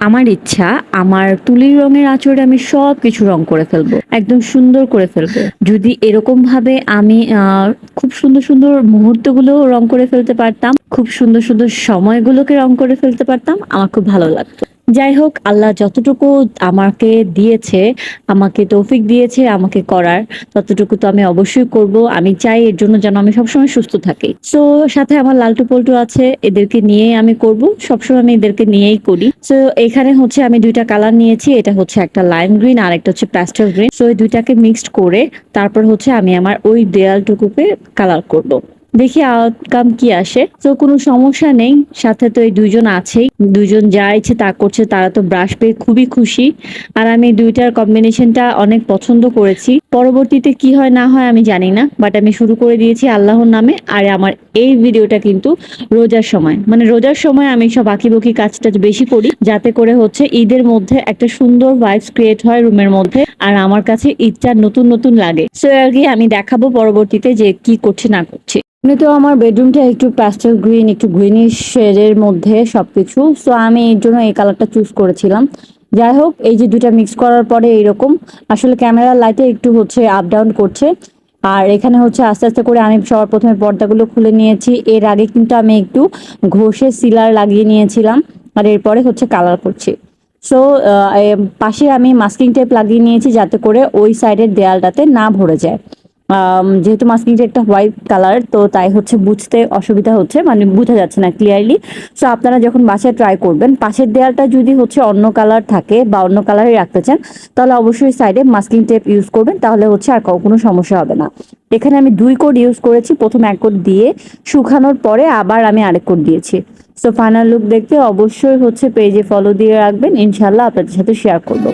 আমার ইচ্ছা আমার তুলির রঙের আঁচড়ে আমি সবকিছু রং করে ফেলবো। একদম সুন্দর করে ফেলবো। যদি এরকম ভাবে আমি খুব সুন্দর, সুন্দর মুহূর্তগুলো রং করে ফেলতে পারতাম, খুব সুন্দর, সুন্দর সময়গুলোকে রং করে ফেলতে পারতাম, আমার খুব ভালো লাগতো। যাই হোক আল্লাহ যতটুকু আমাকে দিয়েছে, আমাকে তৌফিক দিয়েছে আমাকে করার, ততটুকু তো আমি অবশ্যই করব। আমি চাই এর জন্য যেন আমি সবসময় সুস্থ থাকি। সো সাথে আমার লালটু-পল্টু আছে, এদেরকে নিয়েই আমি করব। সবসময় আমি এদেরকে নিয়েই করি। সো এখানে হচ্ছে আমি ২ টা কালার নিয়েছি। এটা হচ্ছে একটা লাইম গ্রিন আর একটা হচ্ছে প্যাস্টেল গ্রিন। সো এই ২ টাকে মিক্সড করে তারপর হচ্ছে আমি আমার ওই দেয়ালটুকুকে কালার করব। দেখি আউটকাম কি আসে। তো কোনো সমস্যা নেই। সাথে তো এই ২ জন আছেই। ২ জন যা ইচ্ছে তা করছে। তারা তো ব্রাশ পেয়ে খুবই খুশি। আর আমি ২ টার কম্বিনেশনটা অনেক পছন্দ করেছি। পরবর্তীতে কি হয় না হয় আমি জানি না। বাট আমি শুরু করে দিয়েছি আল্লাহর নামে। আর আমার এই ভিডিওটা কিন্তু রোজার সময়। মানে রোজার সময় আমি সব আঁকিবুকি কাজ-টাজ বেশি করি। যাতে করে হচ্ছে ঈদের মধ্যে একটা সুন্দর ভাইবস ক্রিয়েট হয় রুমের মধ্যে। আর আমার কাছে ঈদটা নতুন, নতুন লাগে। সো আরকি আমি দেখাবো পরবর্তীতে যে কি করছি না করছি। এমনিতেও আমার বেডরুমটা একটু প্যাস্টেল গ্রিন, একটু গ্রিনিশ শেডের মধ্যে সবকিছু। সো আমি এর জন্য এই কালারটা চুজ করেছিলাম। যাই হোক এই যে ২ টা মিক্স করার পরে এইরকম আসলে ক্যামেরার লাইটে একটু হচ্ছে আপ ডাউন করছে। আর এখানে হচ্ছে আস্তে, আস্তে করে আমি সবার ১ম এ পর্দাগুলো খুলে নিয়েছি। এর আগে কিন্তু আমি একটু ঘষে সিলার লাগিয়ে নিয়েছিলাম। আর এরপরে হচ্ছে কালার করছি। সো পাশে আমি মাস্কিং টেপ লাগিয়ে নিয়েছি যাতে করে ওই সাইডের দেয়ালটাতে না ভরে যায়। যেহেতু মাস্কিংটা একটা হোয়াইট কালার তো তাই হচ্ছে বুঝতে অসুবিধা হচ্ছে, মানে বোঝা যাচ্ছে না ক্লিয়ারলি। সো আপনারা যখন বাসায় ট্রাই করবেন, পাশের দেয়ালটা যদি হচ্ছে অন্য কালার থাকে বা অন্য কালারে রাখতে চান, তাহলে অবশ্যই সাইডে মাস্কিং টেপ ইউজ করবেন, তাহলে হচ্ছে আর কোনো সমস্যা হবে না। এখানে আমি ২ কোট ইউজ করেছি। ১ম ১ কোট দিয়ে শুকানোর পরে আবার আমি আরেক কোট দিয়েছি। সো ফাইনাল লুক দেখতে অবশ্যই হচ্ছে পেজে ফলো দিয়ে রাখবেন। ইনশাআল্লাহ আপনাদের সাথে শেয়ার করব।